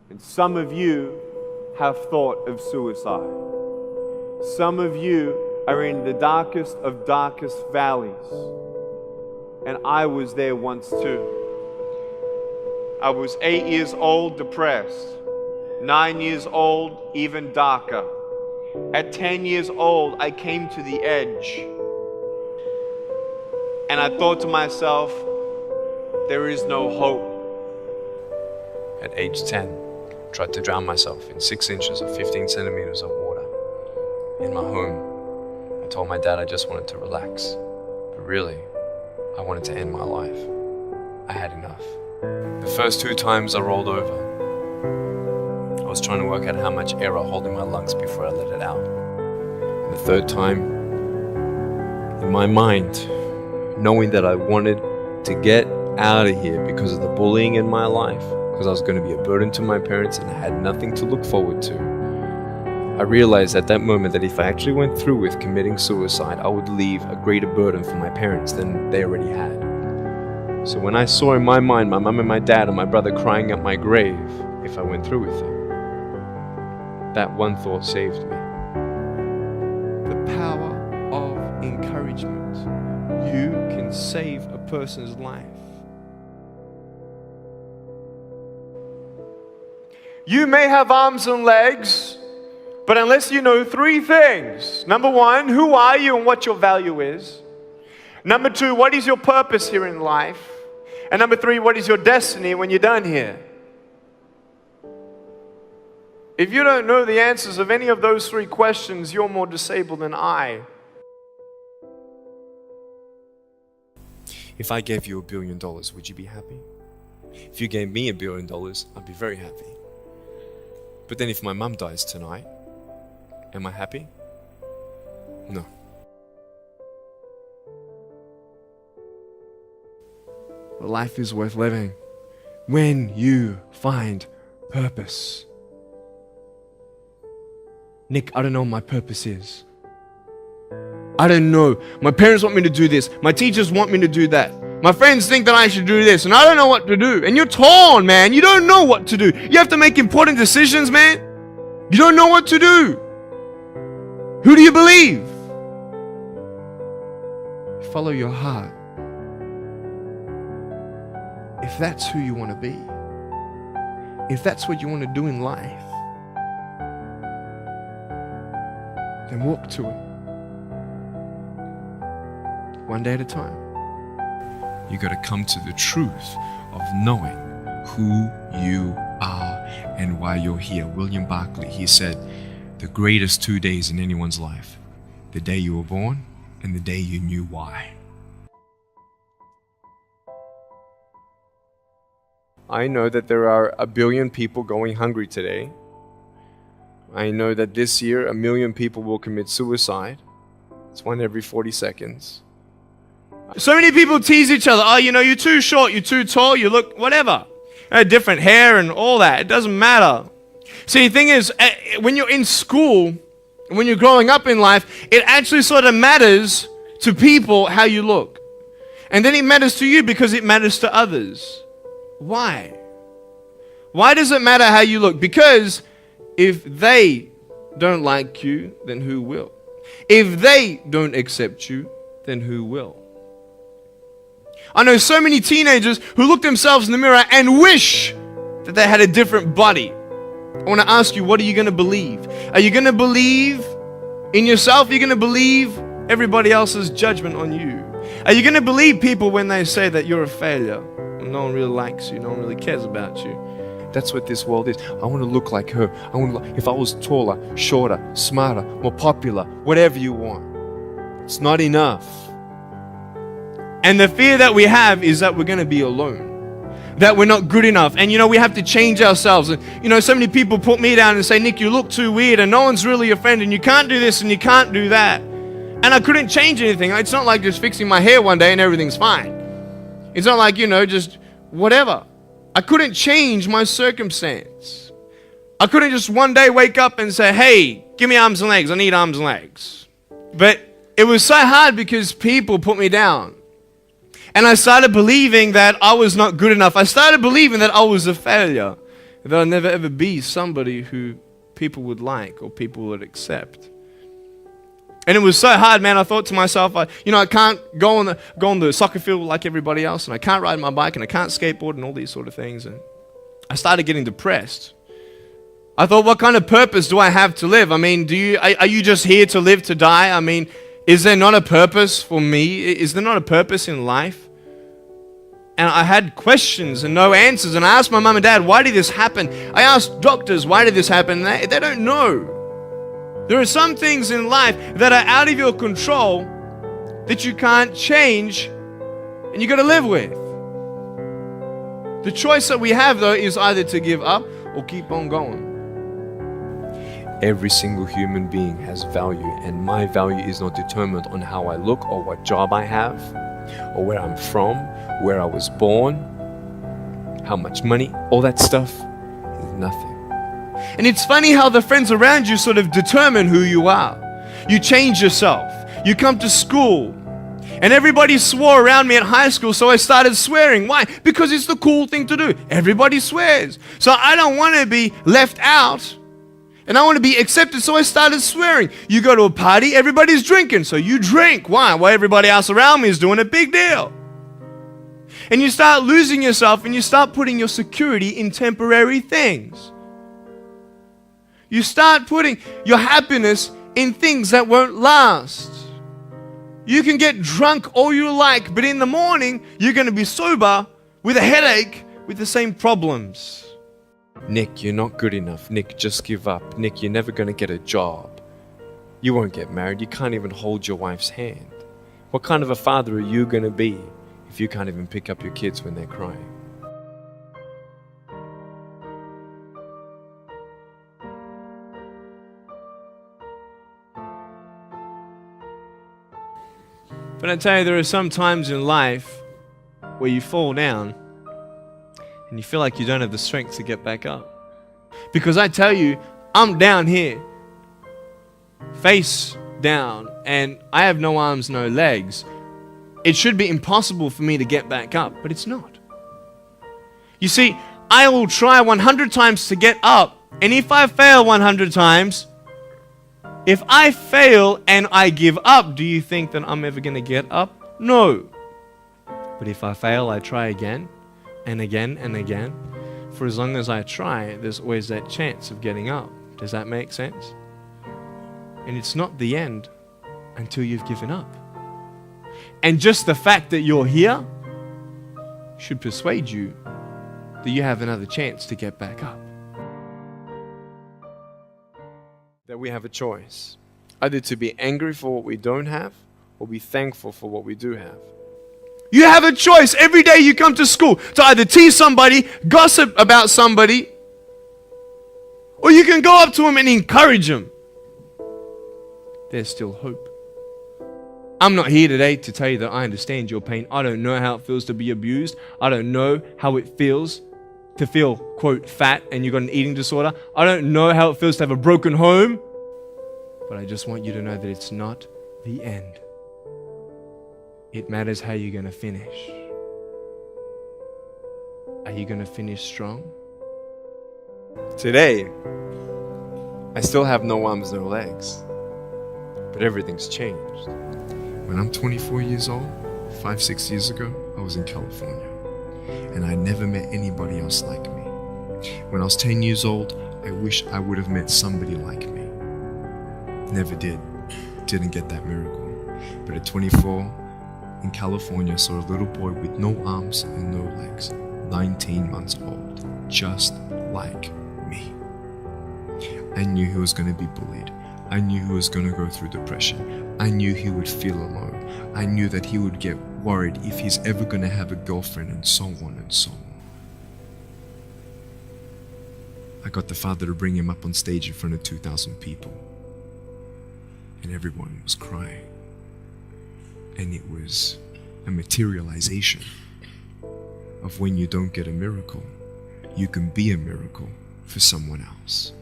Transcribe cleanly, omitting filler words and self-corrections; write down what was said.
And some of you have thought of suicide. Some of you are in the darkest of darkest valleys. And I was there once too. I was 8 years old, depressed. 9 years old, even darker. At 10 years old, I came to the edge. And I thought to myself, there is no hope. At age 10, tried to drown myself in 6 inches or 15 centimeters of water. In my home, I told my dad I just wanted to relax. But really, I wanted to end my life. I had enough. The first 2 times I rolled over, I was trying to work out how much air I hold in my lungs before I let it out. And the third time, in my mind, knowing that I wanted to get out of here because of the bullying in my life, because I was going to be a burden to my parents and I had nothing to look forward to, I realized at that moment that if I actually went through with committing suicide, I would leave a greater burden for my parents than they already had. So when I saw in my mind my mum and my dad and my brother crying at my grave, if I went through with it, that one thought saved me. The power of encouragement. You can save a person's life. You may have arms and legs, but unless you know 3 things. Number 1, who are you and what your value is? Number 2, what is your purpose here in life? And number 3, what is your destiny when you're done here? If you don't know the answers of any of those 3 questions, you're more disabled than I. If I gave you $1 billion, would you be happy? If you gave me $1 billion, I'd be very happy. But then if my mum dies tonight, am I happy? No. Life is worth living when you find purpose. Nick, I don't know what my purpose is. I don't know. My parents want me to do this. My teachers want me to do that. My friends think that I should do this, and I don't know what to do. And you're torn, man. You don't know what to do. You have to make important decisions, man. You don't know what to do. Who do you believe? Follow your heart. If that's who you want to be, if that's what you want to do in life, then walk to it. One day at a time. You got to come to the truth of knowing who you are and why you're here. William Barclay, he said, the greatest 2 days in anyone's life, the day you were born and the day you knew why. I know that there are 1 billion people going hungry today. I know that this year 1 million people will commit suicide. It's 1 every 40 seconds. So many people tease each other. Oh, you know, you're too short, you're too tall, you look whatever. Different hair and all that. It doesn't matter. See, the thing is, when you're in school, when you're growing up in life, it actually sort of matters to people how you look. And then it matters to you because it matters to others. Why? Why does it matter how you look? Because if they don't like you, then who will? If they don't accept you, then who will? I know so many teenagers who look themselves in the mirror and wish that they had a different body. I want to ask you, what are you going to believe? Are you going to believe in yourself? Are you going to believe everybody else's judgment on you? Are you going to believe people when they say that you're a failure? No one really likes you. No one really cares about you. That's what this world is. I want to look like her. If I was taller, shorter, smarter, more popular, whatever you want. It's not enough. And the fear that we have is that we're going to be alone. That we're not good enough. And we have to change ourselves. And so many people put me down and say, Nick, you look too weird and no one's really your friend and you can't do this and you can't do that. And I couldn't change anything. It's not like just fixing my hair one day and everything's fine. It's not like, just whatever. I couldn't change my circumstance. I couldn't just one day wake up and say, hey, give me arms and legs. I need arms and legs. But it was so hard because people put me down. And I started believing that I was not good enough. I started believing that I was a failure. that I'll never ever be somebody who people would like or people would accept. And it was so hard, man. I thought to myself, I can't go on the soccer field like everybody else, and I can't ride my bike, and I can't skateboard, and all these sort of things. And I started getting depressed. I thought, what kind of purpose do I have to live? I mean, are you just here to live to die? I mean, is there not a purpose for me? Is there not a purpose in life? And I had questions and no answers. And I asked my mum and dad, why did this happen? I asked doctors, why did this happen? They don't know. There are some things in life that are out of your control that you can't change and you got to live with. The choice that we have, though, is either to give up or keep on going. Every single human being has value, and my value is not determined on how I look or what job I have or where I'm from, where I was born, how much money, all that stuff is nothing. And it's funny how the friends around you sort of determine who you are. You change yourself. You come to school. And everybody swore around me at high school, so I started swearing. Why? Because it's the cool thing to do. Everybody swears. So I don't want to be left out. And I want to be accepted, so I started swearing. You go to a party, everybody's drinking, so you drink. Why? Well, everybody else around me is doing a big deal. And you start losing yourself, and you start putting your security in temporary things. You start putting your happiness in things that won't last. You can get drunk all you like, but in the morning, you're going to be sober with a headache with the same problems. Nick, you're not good enough. Nick, just give up. Nick, you're never going to get a job. You won't get married. You can't even hold your wife's hand. What kind of a father are you going to be if you can't even pick up your kids when they're crying? But I tell you, there are some times in life where you fall down and you feel like you don't have the strength to get back up. Because I tell you, I'm down here, face down, and I have no arms, no legs. It should be impossible for me to get back up, but it's not. You see, I will try 100 times to get up, and if I fail 100 times, if I fail and I give up, do you think that I'm ever going to get up? No. But if I fail, I try again and again and again. For as long as I try, there's always that chance of getting up. Does that make sense? And it's not the end until you've given up. And just the fact that you're here should persuade you that you have another chance to get back up. That we have a choice, either to be angry for what we don't have or be thankful for what we do have. You have a choice every day you come to school to either tease somebody, gossip about somebody, or you can go up to them and encourage them. There's still hope. I'm not here today to tell you that I understand your pain. I don't know how it feels to be abused. I don't know how it feels to feel, quote, fat and you've got an eating disorder. I don't know how it feels to have a broken home. But I just want you to know that it's not the end. It matters how you're going to finish. Are you going to finish strong? Today, I still have no arms, no legs, but everything's changed. When I'm 24 years old, 5-6 years ago, I was in California, and I never met anybody else like me. When I was 10 years old, I wish I would have met somebody like me. Never did. Didn't get that miracle. But at 24, in California, I saw a little boy with no arms and no legs, 19 months old, just like me. I knew he was going to be bullied. I knew he was going to go through depression. I knew he would feel alone. I knew that he would get worried if he's ever going to have a girlfriend, and so on and so on. I got the father to bring him up on stage in front of 2,000 people. And everyone was crying. And it was a materialization of when you don't get a miracle, you can be a miracle for someone else.